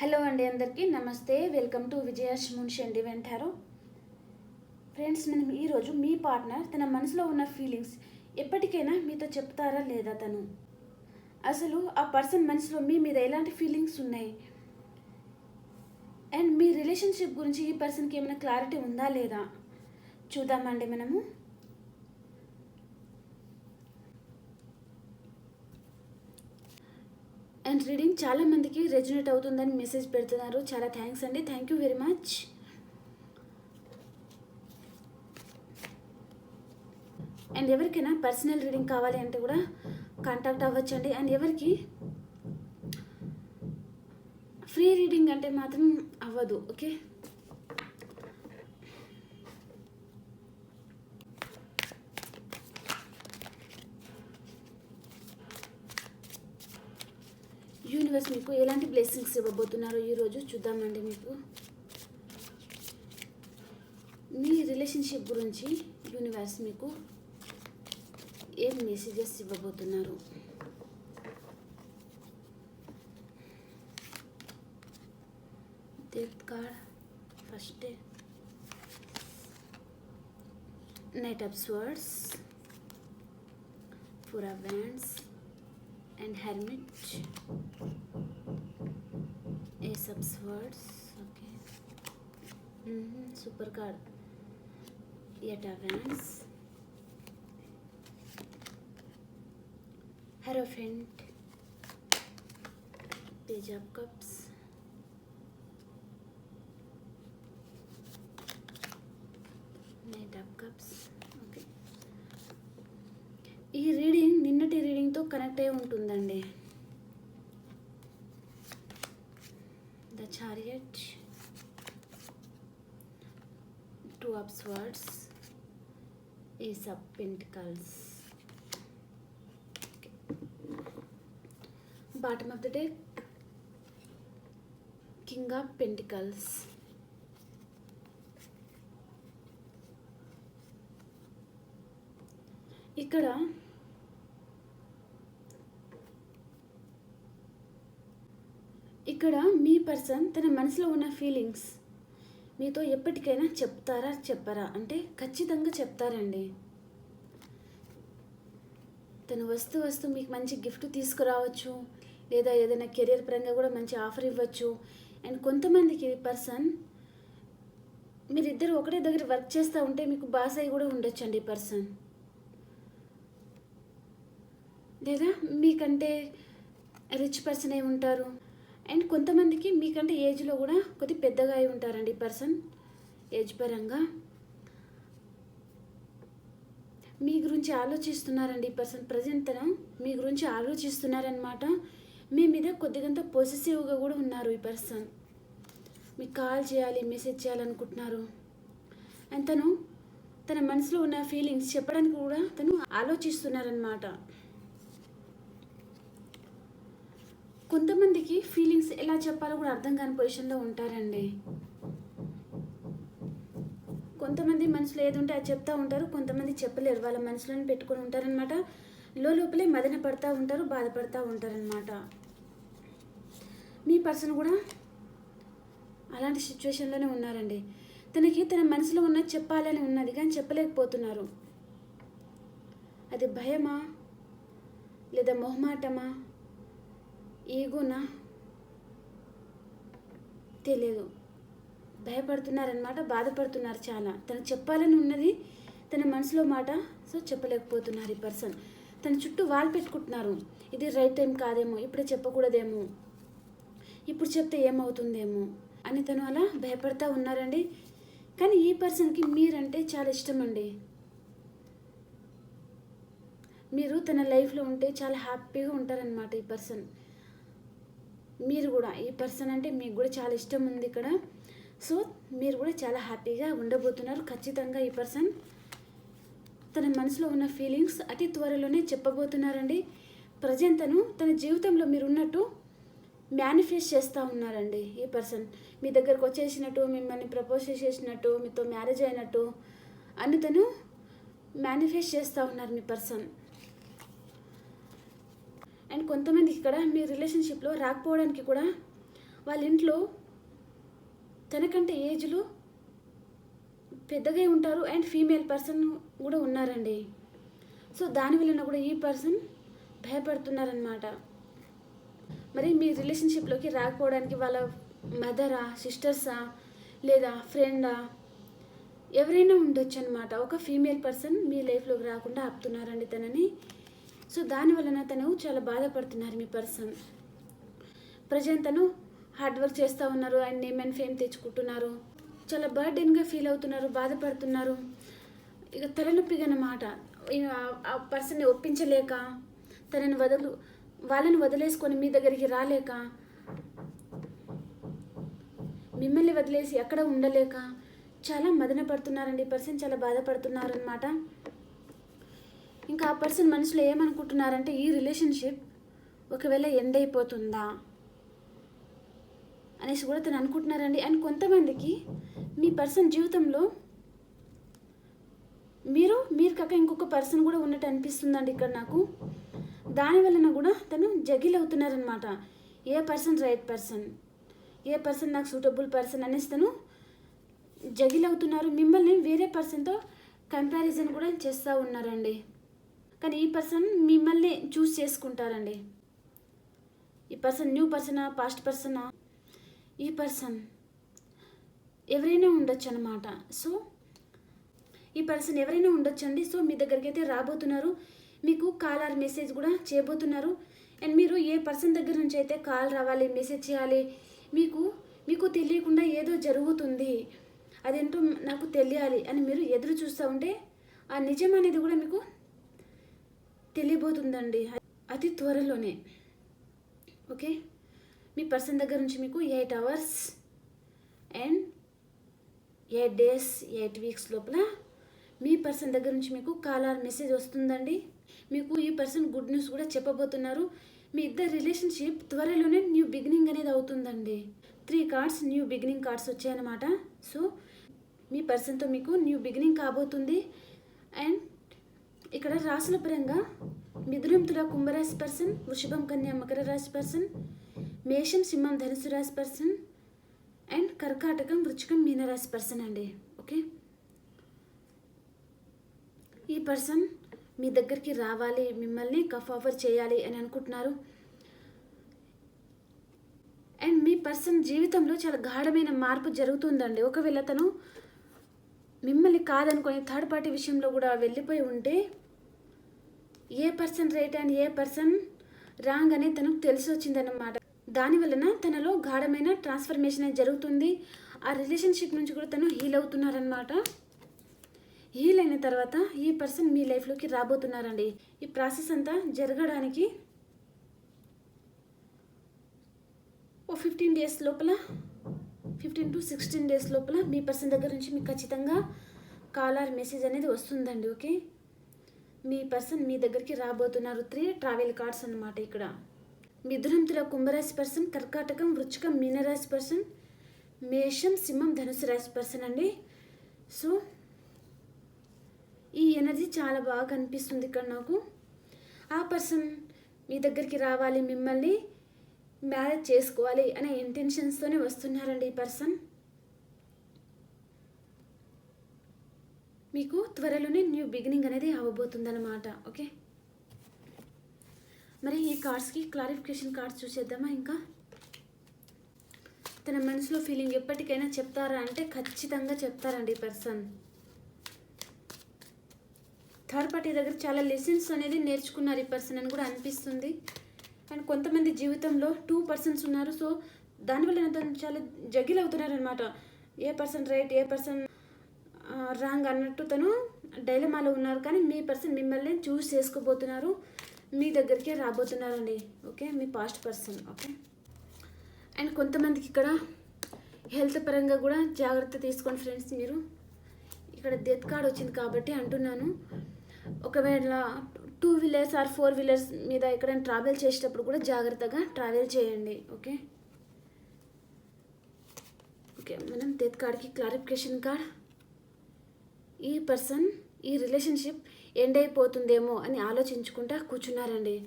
Hello అండి, అందరికీ నమస్తే. Welcome to Vijayash Munshi and event tarot. Friends, మనం ఈరోజు మీ పార్ట్నర్ తన మనసులో ఉన్న ఫీలింగ్స్ ఎప్పటికైనా మీతో చెప్తారా లేదా, తను అసలు ఆ పర్సన్ మనసులో మీ మీద ఎలాంటి ఫీలింగ్స్ ఉన్నాయి, అండ్ మీ రిలేషన్షిప్ గురించి ఈ పర్సన్కి ఏమైనా క్లారిటీ ఉందా లేదా చూద్దామండి మనము. అండ్ రీడింగ్ చాలా మందికి రెజనేట్ అవుతుందని మెసేజ్ పెడుతున్నారు. చాలా థ్యాంక్స్ అండి, thank you very much. And ఎవరికైనా పర్సనల్ రీడింగ్ కావాలి అంటే కూడా కాంటాక్ట్ అవ్వచ్చండి. అండ్ ఎవరికి ఫ్రీ రీడింగ్ అంటే మాత్రం అవ్వదు, ఓకే. యూనివర్స్ మీకు ఎలాంటి బ్లెస్సింగ్స్ ఇవ్వబోతున్నారో ఈరోజు చూద్దామండి. మీకు మీ రిలేషన్షిప్ గురించి యూనివర్స్ మీకు ఏం మెసేజెస్ ఇవ్వబోతున్నారు. Death card first, knight of swords, four of wands and hermit, ace of swords, okay. Super card, eight of wands, hierophant, page of cups, knight of cups, okay. ఈ reading నిన్నటి రీడింగ్తో connect అయి ఉంటుందండి. The chariot, two of swords, ace of pentacles, bottom of the deck, king of pentacles. ఇక్కడ మీ person తన మనసులో ఉన్న ఫీలింగ్స్ మీతో ఎప్పటికైనా చెప్తారా చెప్పరా అంటే ఖచ్చితంగా చెప్తారండి. తను వస్తూ మీకు మంచి గిఫ్ట్ తీసుకురావచ్చు, లేదా ఏదైనా కెరియర్ పరంగా కూడా మంచి ఆఫర్ ఇవ్వచ్చు. అండ్ కొంతమందికి పర్సన్ మీరిద్దరు ఒకటే దగ్గర వర్క్ చేస్తూ ఉంటే మీకు బాస్ అయి కూడా ఉండొచ్చండి పర్సన్, లేదా మీకంటే రిచ్ పర్సన్ అయి ఉంటారు. అండ్ కొంతమందికి మీకంటే ఏజ్లో కూడా కొద్ది పెద్దగా అయి ఉంటారండి పర్సన్. ఏజ్ పరంగా మీ గురించి ఆలోచిస్తున్నారండి ఈ పర్సన్. ప్రజెంట్ తను మీ గురించి ఆలోచిస్తున్నారనమాట. మీ మీద కొద్దిగంత పొసెసివ్గా కూడా ఉన్నారు ఈ పర్సన్. మీకు కాల్ చేయాలి, మెసేజ్ చేయాలనుకుంటున్నారు. అండ్ తను తన మనసులో ఉన్న ఫీలింగ్స్ చెప్పడానికి కూడా తను ఆలోచిస్తున్నారనమాట. కొంతమందికి ఫీలింగ్స్ ఎలా చెప్పాలో కూడా అర్థం కాని పొజిషన్లో ఉంటారండి. కొంతమంది మనసులో ఏది ఉంటే అది చెప్తూ ఉంటారు, కొంతమంది చెప్పలేరు, వాళ్ళ మనసులోనే పెట్టుకొని ఉంటారనమాట. లోపలే మదన పడుతూ ఉంటారు, బాధపడుతూ ఉంటారనమాట. మీ పర్సన్ కూడా అలాంటి సిచ్యువేషన్లోనే ఉన్నారండి. తనకి తన మనసులో ఉన్నది చెప్పాలని ఉన్నది కానీ చెప్పలేకపోతున్నారు. అది భయమా, లేదా మొహమాటమా, ఈగోనా తెలియదు. భయపడుతున్నారనమాట, బాధపడుతున్నారు చాలా. తనకు చెప్పాలని ఉన్నది తన మనసులో మాట, సో చెప్పలేకపోతున్నారు ఈ పర్సన్. తన చుట్టూ వాళ్ళు పెట్టుకుంటున్నారు. ఇది రైట్ టైం కాదేమో, ఇప్పుడే చెప్పకూడదేమో, ఇప్పుడు చెప్తే ఏమవుతుందేమో అని తను అలా భయపడతా ఉన్నారండి. కానీ ఈ పర్సన్కి మీరంటే చాలా ఇష్టం అండి. మీరు తన లైఫ్లో ఉంటే చాలా హ్యాపీగా ఉంటారనమాట ఈ పర్సన్. మీరు కూడా ఈ పర్సన్ అంటే మీకు కూడా చాలా ఇష్టం ఉంది ఇక్కడ. సో మీరు కూడా చాలా హ్యాపీగా ఉండబోతున్నారు ఖచ్చితంగా. ఈ పర్సన్ తన మనసులో ఉన్న ఫీలింగ్స్ అతి త్వరలోనే చెప్పబోతున్నారండి. ప్రజెంట్ తన జీవితంలో మీరు ఉన్నట్టు మేనిఫెస్ట్ చేస్తూ ఉన్నారండి. ఈ పర్సన్ మీ దగ్గరకు వచ్చేసినట్టు, మిమ్మల్ని ప్రపోజ్ చేసినట్టు, మీతో మ్యారేజ్ అయినట్టు అని తను మేనిఫెస్ట్ చేస్తూ ఉన్నారు మీ పర్సన్. అండ్ కొంతమంది ఇక్కడ మీ రిలేషన్షిప్లో రాకపోవడానికి కూడా వాళ్ళ ఇంట్లో తనకంటే ఏజ్లో పెద్దగా ఉంటారు అండ్ ఫీమేల్ పర్సన్ కూడా ఉన్నారండి. సో దాని వలన కూడా ఈ పర్సన్ భయపడుతున్నారనమాట. మరి మీ రిలేషన్షిప్లోకి రాకపోవడానికి వాళ్ళ మదరా, సిస్టర్సా, లేదా ఫ్రెండా ఎవరైనా ఉండొచ్చు అనమాట. ఒక ఫీమేల్ పర్సన్ మీ లైఫ్లోకి రాకుండా ఆపుతున్నారండి తనని. సో దాని వలన తను చాలా బాధపడుతున్నారు మీ పర్సన్. ప్రజెంట్ తను హార్డ్ వర్క్ చేస్తూ ఉన్నారు అండ్ నేమ్ అండ్ ఫేమ్ తెచ్చుకుంటున్నారు. చాలా బర్డెన్గా ఫీల్ అవుతున్నారు, బాధపడుతున్నారు. ఇక తలనొప్పిగా అన్నమాట. ఆ పర్సన్ని ఒప్పించలేక, వాళ్ళని వదిలేసుకొని మీ దగ్గరికి రాలేక, మిమ్మల్ని వదిలేసి ఎక్కడ ఉండలేక చాలా మదన పడుతున్నారండి. ఈ పర్సన్ చాలా బాధపడుతున్నారు అనమాట. ఇంకా ఆ పర్సన్ మనసులో ఏమనుకుంటున్నారంటే ఈ రిలేషన్షిప్ ఒకవేళ ఎండ్ అయిపోతుందా అనేసి కూడా తను అనుకుంటున్నారండి. అండ్ కొంతమందికి మీ పర్సన్ జీవితంలో మీరు కాక ఇంకొక పర్సన్ కూడా ఉన్నట్టు అనిపిస్తుందండి ఇక్కడ నాకు. దాని వలన కూడా తను జగిల్ అవుతున్నారనమాట. ఏ పర్సన్ రైట్ పర్సన్, ఏ పర్సన్ నాకు సూటబుల్ పర్సన్ అనేసి తను జగిల్ అవుతున్నారు. మిమ్మల్ని వేరే పర్సన్తో కంపారిజన్ కూడా చేస్తూ ఉన్నారండి. కానీ ఈ పర్సన్ మిమ్మల్ని చూస్ చేసుకుంటారండి. ఈ పర్సన్ న్యూ పర్సనా, పాస్ట్ పర్సనా, ఈ పర్సన్ ఎవరైనా ఉండొచ్చు అనమాట. సో ఈ పర్సన్ ఎవరైనా ఉండొచ్చండి. సో మీ దగ్గరికి అయితే రాబోతున్నారు. మీకు కాల్ ఆర్ మెసేజ్ కూడా చేయబోతున్నారు. అండ్ మీరు ఏ పర్సన్ దగ్గర నుంచి అయితే కాల్ రావాలి, మెసేజ్ చేయాలి, మీకు తెలియకుండా ఏదో జరుగుతుంది, అదేంటో నాకు తెలియాలి అని మీరు ఎదురు చూస్తూ ఉంటే ఆ నిజం అనేది కూడా మీకు తెలియబోతుందండి అతి త్వరలోనే. ఓకే, మీ పర్సన్ దగ్గర నుంచి మీకు 8 hours అండ్ 8 days 8 weeks లోపల మీ పర్సన్ దగ్గర నుంచి మీకు కాల్ ఆర్ మెసేజ్ వస్తుందండి. మీకు ఈ పర్సన్ గుడ్ న్యూస్ కూడా చెప్పబోతున్నారు. మీ ఇద్దరు రిలేషన్షిప్ త్వరలోనే న్యూ బిగినింగ్ అనేది అవుతుందండి. 3 cards న్యూ బిగినింగ్ కార్డ్స్ వచ్చాయన్నమాట. సో మీ పర్సన్తో మీకు న్యూ బిగినింగ్ కాబోతుంది. అండ్ ఇక్కడ రాసుల పరంగా మిథునం, తుల, కుంభరాశి పర్సన్, వృషభం, కన్యా, మకర రాశి పర్సన్, మేషం, సింహం, ధనుసు రాశి పర్సన్ అండ్ కర్కాటకం, వృచ్చికం, మీనరాశి పర్సన్ అండి. ఓకే, ఈ పర్సన్ మీ దగ్గరికి రావాలి, మిమ్మల్ని కఫ్ ఆఫర్ చేయాలి అని అనుకుంటున్నారు. అండ్ మీ పర్సన్ జీవితంలో చాలా గాఢమైన మార్పు జరుగుతుందండి. ఒకవేళ తను మిమ్మల్ని కాదనుకొని థర్డ్ పార్టీ విషయంలో కూడా వెళ్ళిపోయి ఉంటే a person right and a person wrong అనేది తనకు తెలిసి వచ్చిందన్నమాట. దాని వలన తనలో గాఢమైన ట్రాన్స్ఫర్మేషన్ అనేది జరుగుతుంది. ఆ రిలేషన్షిప్ నుంచి కూడా తను హీల్ అవుతున్నారనమాట. హీల్ అయిన తర్వాత ఈ పర్సన్ మీ లైఫ్లోకి రాబోతున్నారండి. ఈ ప్రాసెస్ అంతా జరగడానికి 15 days లోపల, 15 to 16 days లోపల మీ పర్సన్ దగ్గర నుంచి మీకు ఖచ్చితంగా కాల్ ఆర్ మెసేజ్ అనేది వస్తుందండి. ఓకే, మీ పర్సన్ మీ దగ్గరికి రాబోతున్నారు. 3 ట్రావెల్ కార్డ్స్ అన్నమాట. ఇక్కడ మిథునం, తుల, కుంభరాశి పర్సన్, కర్కాటకం, వృచ్చికం, మీనరాశి పర్సన్, మేషం, సింహం, ధనుసు రాశి పర్సన్ అండి. సో ఈ ఎనర్జీ చాలా బాగా కనిపిస్తుంది ఇక్కడ నాకు. ఆ పర్సన్ మీ దగ్గరికి రావాలి, మిమ్మల్ని మ్యారేజ్ చేసుకోవాలి అనే ఇంటెన్షన్స్తోనే వస్తున్నారండి. ఈ పర్సన్ మీకు త్వరలోనే న్యూ బిగినింగ్ అనేది అవ్వబోతుందన్నమాట. ఓకే, మరి ఈ కార్డ్స్కి క్లారిఫికేషన్ కార్డ్స్ చూసేద్దామా. ఇంకా తన మనసులో ఫీలింగ్ ఎప్పటికైనా చెప్తారా అంటే ఖచ్చితంగా చెప్తారండి ఈ పర్సన్. థర్డ్ పార్టీ దగ్గర చాలా లెసన్స్ అనేది నేర్చుకున్నారు ఈ పర్సన్ అని కూడా అనిపిస్తుంది. అండ్ కొంతమంది జీవితంలో 2 persons ఉన్నారు. సో దానివల్ల తను చాలా జగిల్ అవుతున్నారనమాట. ఏ పర్సన్ రైట్, ఏ పర్సన్ రాంగ్ అన్నట్టు తను డైలమాలో ఉన్నారు. కానీ మీ పర్సన్ మిమ్మల్ని చూస్ చేసుకోబోతున్నారు, మీ దగ్గరికే రాబోతున్నారండి. ఓకే, మీ పాస్ట్ పర్సన్. ఓకే, అండ్ కొంతమందికి ఇక్కడ హెల్త్ పరంగా కూడా జాగ్రత్త తీసుకోండి ఫ్రెండ్స్. మీరు ఇక్కడ డెత్ కార్డ్ వచ్చింది కాబట్టి అంటున్నాను. ఒకవేళ 2 wheelers ఆర్ 4 wheelers మీద ఎక్కడైనా ట్రావెల్ చేసేటప్పుడు కూడా జాగ్రత్తగా ట్రావెల్ చేయండి. ఓకే ఓకే, మనం డెత్ కార్డ్కి క్లారిఫికేషన్ కార్డ్. ఈ పర్సన్ ఈ రిలేషన్షిప్ ఎండ్ అయిపోతుందేమో అని ఆలోచించుకుంటా కూర్చున్నారండి.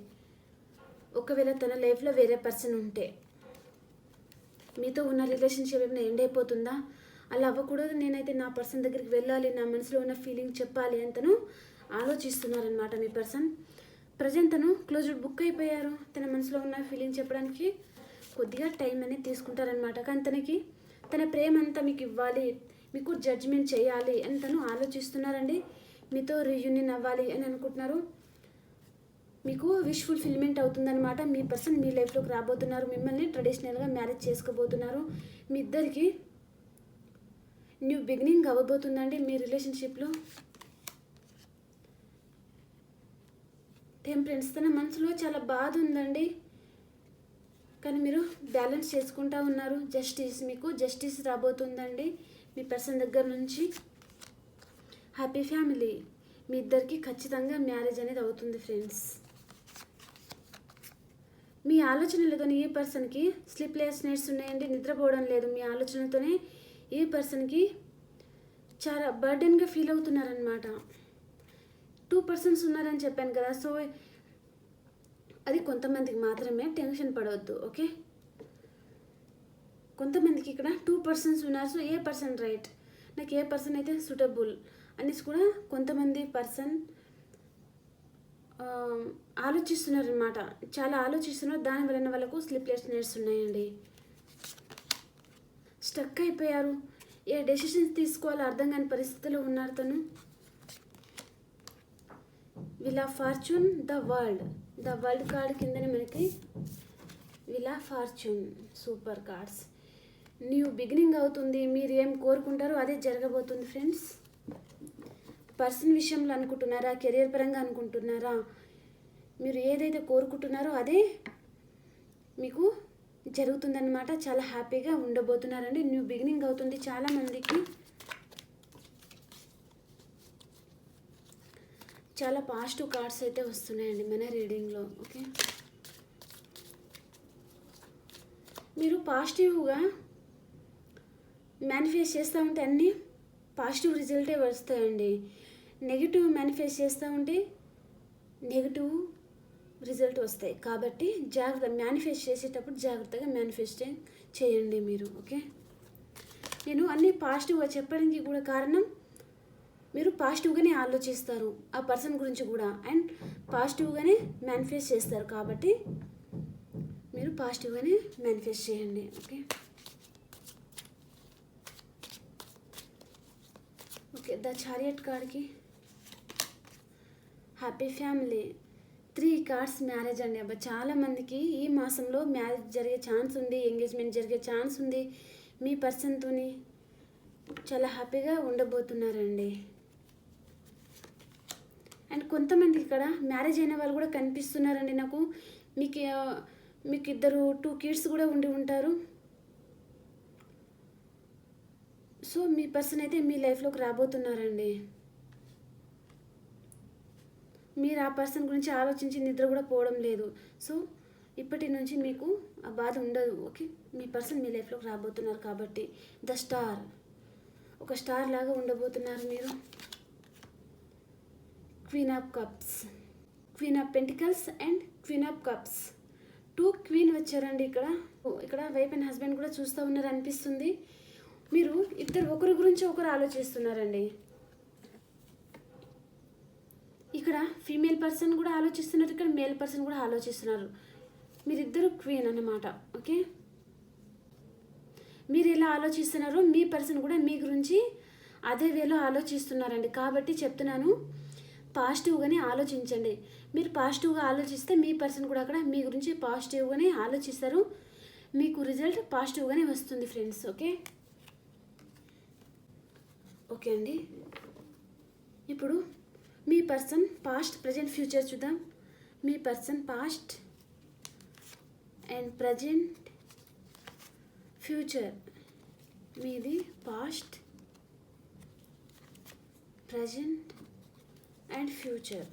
ఒకవేళ తన లైఫ్లో వేరే పర్సన్ ఉంటే మీతో ఉన్న రిలేషన్షిప్ ఏమైనా ఎండ్ అయిపోతుందా? అలా అవ్వకూడదు, నేనైతే నా పర్సన్ దగ్గరికి వెళ్ళాలి, నా మనసులో ఉన్న ఫీలింగ్ చెప్పాలి అంతను ఆలోచిస్తున్నారనమాట మీ పర్సన్. ప్రజెంట్ తను క్లోజ్డ్ బుక్ అయిపోయారు. తన మనసులో ఉన్న ఫీలింగ్ చెప్పడానికి కొద్దిగా టైం అనేది తీసుకుంటారనమాట. కానీ తన ప్రేమ అంతా మీకు ఇవ్వాలి, మీకు జడ్జిమెంట్ చేయాలి అని తను ఆలోచిస్తున్నారండి. మీతో రీయూనియన్ అవ్వాలి అని అనుకుంటున్నారు. మీకు విష్ ఫుల్ఫిల్మెంట్ అవుతుందన్నమాట. మీ పర్సన్ మీ లైఫ్లోకి రాబోతున్నారు, మిమ్మల్ని ట్రెడిషనల్గా మ్యారేజ్ చేసుకోబోతున్నారు. మీ ఇద్దరికి న్యూ బిగినింగ్ అవ్వబోతుందండి మీ రిలేషన్షిప్లో. టెంపరెన్స్, తన మనసులో చాలా బాధ ఉందండి, కానీ మీరు బ్యాలెన్స్ చేసుకుంటూ ఉన్నారు. మీకు జస్టిస్ రాబోతుందండి మీ పర్సన్ దగ్గర నుంచి. హ్యాపీ ఫ్యామిలీ, మీ ఇద్దరికి ఖచ్చితంగా మ్యారేజ్ అనేది అవుతుంది ఫ్రెండ్స్. మీ ఆలోచనలతోనే ఈ పర్సన్కి స్లీప్లెస్ నైట్స్ ఉన్నాయండి, నిద్రపోవడం లేదు. మీ ఆలోచనలతోనే ఈ పర్సన్కి చాలా బర్డెన్గా ఫీల్ అవుతున్నారనమాట. 2 పర్సన్స్ ఉన్నారని చెప్పాను కదా, సో అది కొంతమందికి మాత్రమే, టెన్షన్ పడవద్దు, ఓకే. కొంతమందికి ఇక్కడ 2 పర్సన్స్ ఉన్నారు. సో ఏ పర్సన్ రైట్, నాకు ఏ పర్సన్ అయితే సూటబుల్ అనేసి కూడా కొంతమంది పర్సన్ ఆలోచిస్తున్నారు అనమాట. చాలా ఆలోచిస్తున్నారు, దాని వలన వాళ్ళకు స్లీప్లెస్ నైట్స్ ఉన్నాయండి. స్టక్ అయిపోయారు, ఏ డెసిషన్స్ తీసుకోవాలో అర్థం కాని పరిస్థితిలో ఉన్నారు తను. Wheel of fortune, the world card కిందనే మనకి wheel of fortune, super cards. New beginning అవుతుంది, మీరు ఏం కోరుకుంటారో అదే జరగబోతుంది ఫ్రెండ్స్. పర్సన్ విషయంలో అనుకుంటున్నారా, కెరియర్ పరంగా అనుకుంటున్నారా, మీరు ఏదైతే కోరుకుంటున్నారో అదే మీకు జరుగుతుందన్నమాట. చాలా హ్యాపీగా ఉండబోతున్నారండి. న్యూ బిగినింగ్ అవుతుంది. చాలామందికి చాలా పాజిటివ్ కార్డ్స్ అయితే వస్తున్నాయండి మన రీడింగ్లో, ఓకే. మీరు పాజిటివ్గా మేనిఫెస్ట్ చేస్తూ ఉంటే అన్నీ పాజిటివ్ రిజల్టే వస్తాయండి. నెగిటివ్ మేనిఫెస్ట్ చేస్తూ ఉంటే నెగిటివ్ రిజల్ట్ వస్తాయి. కాబట్టి జాగ్రత్త, మేనిఫెస్ట్ చేసేటప్పుడు జాగ్రత్తగా మేనిఫెస్ట్ చేయండి మీరు, ఓకే. నేను అన్నీ పాజిటివ్గా చెప్పడానికి కూడా కారణం, మీరు పాజిటివ్గానే ఆలోచిస్తారు ఆ పర్సన్ గురించి కూడా, అండ్ పాజిటివ్గానే మేనిఫెస్ట్ చేస్తారు. కాబట్టి మీరు పాజిటివ్గానే మేనిఫెస్ట్ చేయండి, ఓకే. ఓకే, ద చారియట్ కార్డ్కి హ్యాపీ ఫ్యామిలీ, 3 కార్డ్స్ మ్యారేజ్ అండి. అబ్బా, చాలామందికి ఈ మాసంలో మ్యారేజ్ జరిగే ఛాన్స్ ఉంది, ఎంగేజ్మెంట్ జరిగే ఛాన్స్ ఉంది. మీ పర్సన్తోని చాలా హ్యాపీగా ఉండబోతున్నారండి. అండ్ కొంతమంది ఇక్కడ మ్యారేజ్ అయిన వాళ్ళు కూడా కనిపిస్తున్నారండి నాకు. మీకు ఇద్దరు 2 కిడ్స్ కూడా ఉండి ఉంటారు. సో మీ పర్సన్ అయితే మీ లైఫ్లోకి రాబోతున్నారండి. మీరు ఆ పర్సన్ గురించి ఆలోచించి నిద్ర కూడా పోవడం లేదు. సో ఇప్పటి నుంచి మీకు ఆ బాధ ఉండదు, ఓకే. మీ పర్సన్ మీ లైఫ్లోకి రాబోతున్నారు కాబట్టి ద స్టార్, ఒక స్టార్ లాగా ఉండబోతున్నారు మీరు. Queen of cups, queen of pentacles and queen of cups. 2 queen వచ్చారండి ఇక్కడ వైఫ్ అండ్ హస్బెండ్ కూడా చూస్తూ ఉన్నారు అనిపిస్తుంది. మీరు ఇద్దరు ఒకరి గురించి ఒకరు ఆలోచిస్తున్నారండి. ఇక్కడ ఫీమేల్ పర్సన్ కూడా ఆలోచిస్తున్నారు, ఇక్కడ మేల్ పర్సన్ కూడా ఆలోచిస్తున్నారు. మీరిద్దరు క్వీన్ అన్నమాట, ఓకే. మీరు ఎలా ఆలోచిస్తున్నారో మీ పర్సన్ కూడా మీ గురించి అదే వేలో ఆలోచిస్తున్నారండి. కాబట్టి చెప్తున్నాను, పాజిటివ్గానే ఆలోచించండి. మీరు పాజిటివ్గా ఆలోచిస్తే మీ పర్సన్ కూడా అక్కడ మీ గురించి పాజిటివ్గానే ఆలోచిస్తారు. మీకు రిజల్ట్ పాజిటివ్గానే వస్తుంది ఫ్రెండ్స్, ఓకే. ఓకే అండి, ఇప్పుడు మీ పర్సన్ పాస్ట్, ప్రజెంట్, ఫ్యూచర్ చూద్దాం. మీ person past and present, future. మీది పాస్ట్, ప్రజెంట్ అండ్ ఫ్యూచర్.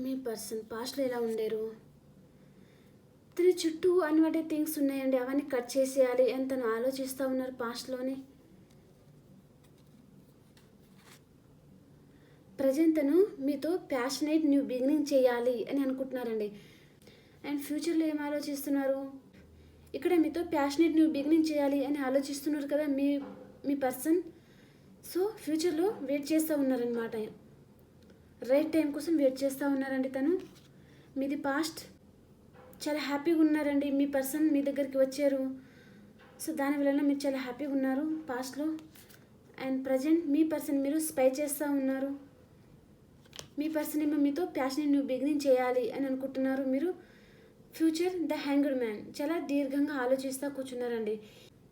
మీ పర్సన్ పాస్ట్లో ఎలా ఉండేరు, తన చుట్టూ అన్వాంటే థింగ్స్ ఉన్నాయండి, అవన్నీ కట్ చేసేయాలి అని తను ఆలోచిస్తూ ఉన్నారు పాస్ట్లోని. ప్రజెంట్ తను మీతో ప్యాషనేట్ న్యూ బిగినింగ్ చేయాలి అని అనుకుంటున్నారండి. అండ్ ఫ్యూచర్లో ఏం ఆలోచిస్తున్నారు? ఇక్కడ మీతో ప్యాషనేట్ న్యూ బిగినింగ్ చేయాలి అని ఆలోచిస్తున్నారు కదా మీ పర్సన్. సో ఫ్యూచర్లో వెయిట్ చేస్తూ ఉన్నారనమాట. రైట్ టైం కోసం వెయిట్ చేస్తూ ఉన్నారండి తను. మీది పాస్ట్ చాలా హ్యాపీగా ఉన్నారండి. మీ పర్సన్ మీ దగ్గరికి వచ్చారు. సో దానివల్ల మీరు చాలా హ్యాపీగా ఉన్నారు పాస్ట్లో. అండ్ ప్రజెంట్ మీ పర్సన్ మీరు స్పై చేస్తూ ఉన్నారు. మీ పర్సన్ ఏమో మీతో ప్యాషనేట్ న్యూ బిగినింగ్ చేయాలి అని అనుకుంటున్నారు. మీరు ఫ్యూచర్ ద హ్యాంగ్డ్ మ్యాన్ చాలా దీర్ఘంగా ఆలోచిస్తూ కూర్చున్నారండి.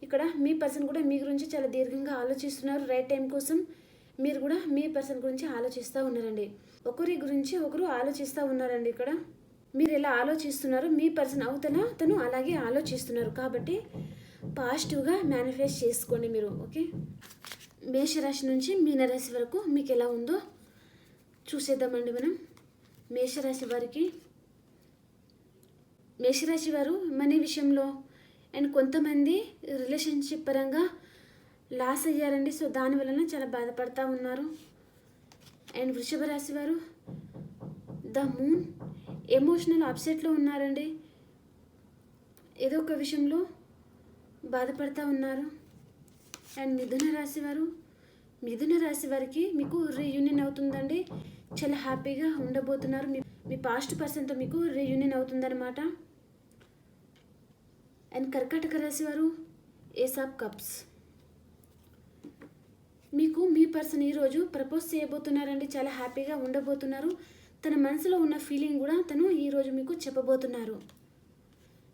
ఇక్కడ మీ పర్సన్ కూడా మీ గురించి చాలా దీర్ఘంగా ఆలోచిస్తున్నారు. రైట్ టైం కోసం మీరు కూడా మీ పర్సన్ గురించి ఆలోచిస్తూ ఉన్నారండి. ఒకరి గురించి ఒకరు ఆలోచిస్తూ ఉన్నారండి. ఇక్కడ మీరు ఎలా ఆలోచిస్తున్నారు, మీ పర్సన్ అవతల తను అలాగే ఆలోచిస్తున్నారు. కాబట్టి పాజిటివ్గా మేనిఫెస్ట్ చేసుకోండి మీరు. ఓకే, మేషరాశి నుంచి మీనరాశి వరకు మీకు ఎలా ఉందో చూసేద్దామండి మనం. మేషరాశి వారు మనీ విషయంలో అండ్ కొంతమంది రిలేషన్షిప్ పరంగా లాస్ అయ్యారండి. సో దానివలన చాలా బాధపడతా ఉన్నారు. అండ్ వృషభ రాశి వారు ద మూన్ ఎమోషనల్ అప్సెట్లో ఉన్నారండి. ఏదో ఒక విషయంలో బాధపడతా ఉన్నారు. అండ్ మిథున రాశి వారికి మీకు రీయూనియన్ అవుతుందండి. చాలా హ్యాపీగా ఉండబోతున్నారు. మీ పాస్ట్ పర్సన్తో మీకు రీయూనియన్ అవుతుందన్నమాట. అండ్ కర్కాటక రాశి వారు ఏస్ ఆఫ్ కప్స్. మీకు మీ పర్సన్ ఈరోజు ప్రపోజ్ చేయబోతున్నారండి. చాలా హ్యాపీగా ఉండబోతున్నారు. తన మనసులో ఉన్న ఫీలింగ్ కూడా తను ఈరోజు మీకు చెప్పబోతున్నారు.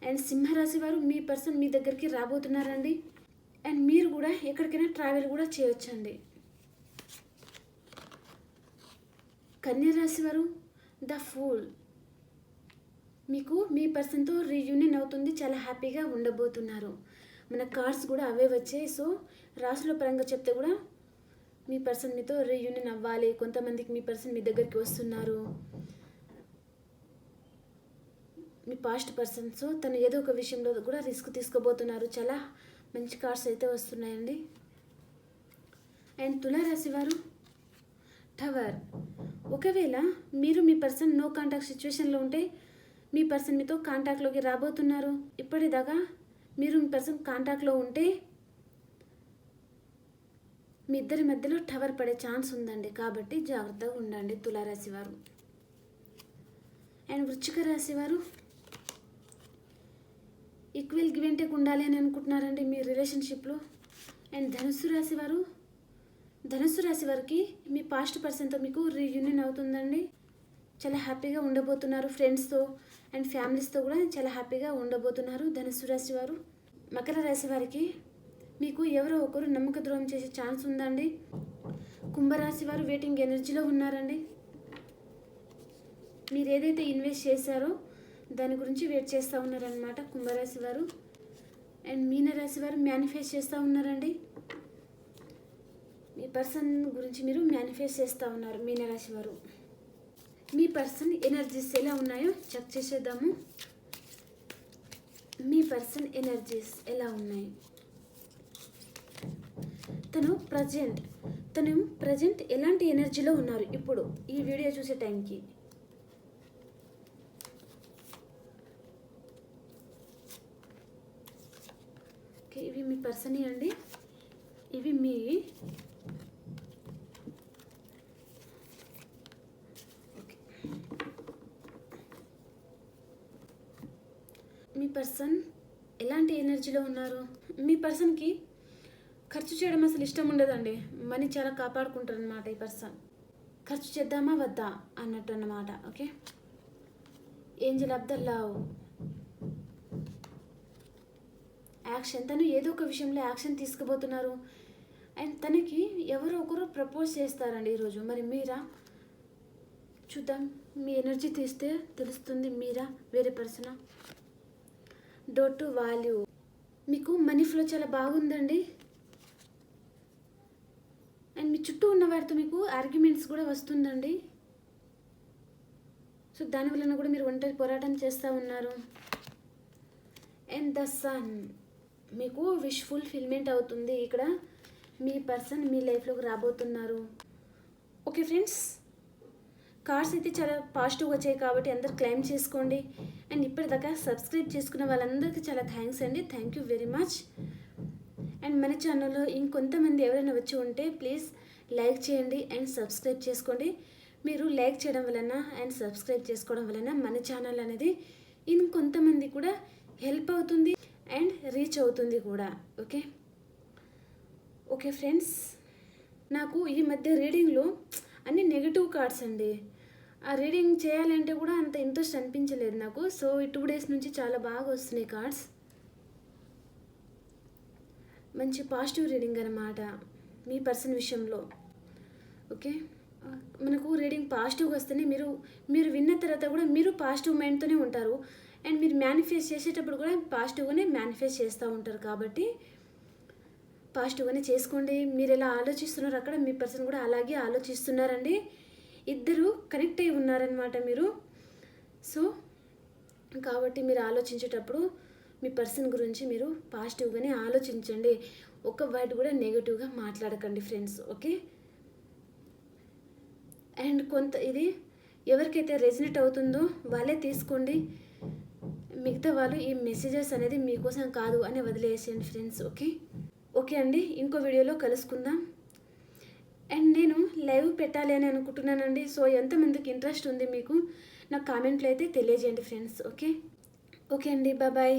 అండ్ సింహరాశి వారు మీ పర్సన్ మీ దగ్గరికి రాబోతున్నారండి. అండ్ మీరు కూడా ఎక్కడికైనా ట్రావెల్ కూడా చేయొచ్చండి. కన్యరాశి వారు ద ఫూల్. మీకు మీ పర్సన్తో రీయూనియన్ అవుతుంది. చాలా హ్యాపీగా ఉండబోతున్నారు. మన కార్డ్స్ కూడా అవే వచ్చాయి. సో రాశుల పరంగా చెప్తే కూడా మీ పర్సన్ మీతో రీయూనియన్ అవ్వాలి. కొంతమందికి మీ పర్సన్ మీ దగ్గరికి వస్తున్నారు, మీ పాస్ట్ పర్సన్. సో తను ఏదో ఒక విషయంలో కూడా రిస్క్ తీసుకోబోతున్నారు. చాలా మంచి కార్డ్స్ అయితే వస్తున్నాయండి. అండ్ తులారాశి వారు టవర్. ఒకవేళ మీరు మీ పర్సన్ నో కాంటాక్ట్ సిచ్యువేషన్లో ఉంటే మీ పర్సన్ మీతో కాంటాక్ట్లోకి రాబోతున్నారు. ఇప్పటిదాకా మీరు మీ పర్సన్ కాంటాక్ట్లో ఉంటే మీ ఇద్దరి మధ్యలో టవర్ పడే ఛాన్స్ ఉందండి. కాబట్టి జాగ్రత్తగా ఉండండి తులారాశి వారు. అండ్ వృశ్చిక రాశి వారు ఈక్వల్ గివ్ అండ్ టేక్ ఉండాలి అని అనుకుంటున్నారండి మీ రిలేషన్షిప్లో. అండ్ ధనుస్సు రాశి వారికి మీ పాస్ట్ పర్సన్తో మీకు రీయూనియన్ అవుతుందండి. చాలా హ్యాపీగా ఉండబోతున్నారు. ఫ్రెండ్స్తో అండ్ ఫ్యామిలీస్తో కూడా చాలా హ్యాపీగా ఉండబోతున్నారు ధనుస్సు రాశి వారు. మకర రాశి వారికి మీకు ఎవరో ఒకరు నమ్మక ద్రోహం చేసే ఛాన్స్ ఉందండి. కుంభరాశి వారు వెయిటింగ్ ఎనర్జీలో ఉన్నారండి. మీరు ఏదైతే ఇన్వెస్ట్ చేశారో దాని గురించి వెయిట్ చేస్తూ ఉన్నారనమాట కుంభరాశి వారు. అండ్ మీనరాశి వారు మేనిఫెస్ట్ చేస్తూ ఉన్నారండి. మీ పర్సన్ గురించి మీరు మేనిఫెస్ట్ చేస్తూ ఉన్నారు మీనరాశి వారు. మీ పర్సన్ ఎనర్జీస్ ఎలా ఉన్నాయో చెక్ చేసేద్దాము. మీ పర్సన్ ఎనర్జీస్ ఎలా ఉన్నాయి? తను ప్రజెంట్ ఎలాంటి ఎనర్జీలో ఉన్నారు ఇప్పుడు ఈ వీడియో చూసే టైంకి? ఓకే, ఇవి మీ పర్సన్ అండి. ఇవి మీ పర్సన్ ఎలాంటి ఎనర్జీలో ఉన్నారు? మీ పర్సన్కి ఖర్చు చేయడం అసలు ఇష్టం ఉండదండి. మనీ చాలా కాపాడుకుంటారు అన్నమాట ఈ పర్సన్. ఖర్చు చేద్దామా వద్దా అన్నట్టు అన్నమాట. Okay, Angel of the love. Action. తను ఏదో ఒక విషయంలో యాక్షన్ తీసుకుపోతున్నారు. అండ్ తనకి ఎవరో ఒకరు ప్రపోజ్ చేస్తారండి ఈరోజు. మరి మీరా? చూద్దాం. మీ ఎనర్జీ తీస్తే తెలుస్తుంది మీరా వేరే పర్సనా. Door to value. మీకు మనీ ఫ్లో చాలా బాగుందండి. అండ్ మీ చుట్టూ ఉన్న వారితో మీకు ఆర్గ్యుమెంట్స్ కూడా వస్తుందండి. సో దానివలన కూడా మీరు ఒంటరి పోరాటం చేస్తూ ఉన్నారు. And the sun. మీకు విష్ ఫుల్ఫిల్మెంట్ అవుతుంది. ఇక్కడ మీ పర్సన్ మీ లైఫ్లోకి రాబోతున్నారు. ఓకే ఫ్రెండ్స్, కార్డ్స్ అయితే చాలా పాజిటివ్గా వచ్చాయి కాబట్టి అందరు క్లైమ్ చేసుకోండి. అండ్ ఇప్పటిదాకా సబ్స్క్రైబ్ చేసుకున్న వాళ్ళందరికీ చాలా థ్యాంక్స్ అండి. Thank you very much. And మన ఛానల్లో ఇంకొంతమంది ఎవరైనా వచ్చి ఉంటే ప్లీజ్ లైక్ చేయండి అండ్ సబ్స్క్రైబ్ చేసుకోండి. మీరు లైక్ చేయడం వలన అండ్ సబ్స్క్రైబ్ చేసుకోవడం వలన మన ఛానల్ అనేది ఇంకొంతమంది కూడా హెల్ప్ అవుతుంది అండ్ రీచ్ అవుతుంది కూడా. ఓకే ఓకే ఫ్రెండ్స్, నాకు ఈ మధ్య రీడింగ్లో అన్ని నెగిటివ్ కార్డ్స్ అండి. ఆ రీడింగ్ చేయాలంటే కూడా అంత ఇంట్రెస్ట్ అనిపించలేదు నాకు. సో ఈ 2 days నుంచి చాలా బాగా వస్తున్నాయి కార్డ్స్. మంచి పాజిటివ్ రీడింగ్ అనమాట మీ పర్సన్ విషయంలో. ఓకే, మనకు రీడింగ్ పాజిటివ్గా వస్తేనే మీరు విన్న తర్వాత కూడా మీరు పాజిటివ్ మైండ్తోనే ఉంటారు. అండ్ మీరు మేనిఫెస్ట్ చేసేటప్పుడు కూడా పాజిటివ్గానే మేనిఫెస్ట్ చేస్తూ ఉంటారు. కాబట్టి పాజిటివ్గానే చేసుకోండి. మీరు ఎలా ఆలోచిస్తున్నారు అక్కడ మీ పర్సన్ కూడా అలాగే ఆలోచిస్తున్నారండి. ఇద్దరు కనెక్ట్ అయి ఉన్నారనమాట మీరు. సో కాబట్టి మీరు ఆలోచించేటప్పుడు మీ పర్సన్ గురించి మీరు పాజిటివ్గానే ఆలోచించండి. ఒక వర్డ్ కూడా నెగిటివ్గా మాట్లాడకండి ఫ్రెండ్స్. ఓకే, అండ్ ఇది ఎవరికైతే రెజినేట్ అవుతుందో వాళ్ళే తీసుకోండి. మిగతా వాళ్ళు ఈ మెసేజెస్ అనేది మీకోసం కాదు అని వదిలేసేయండి ఫ్రెండ్స్. ఓకే ఓకే అండి, ఇంకో వీడియోలో కలుసుకుందాం. అండ్ నేను లైవ్ పెట్టాలి అని అనుకుంటున్నానండి. సో ఎంతమందికి ఇంట్రెస్ట్ ఉంది మీకు నాకు కామెంట్లో అయితే తెలియజేయండి ఫ్రెండ్స్. ఓకే ఓకే అండి, బాయ్.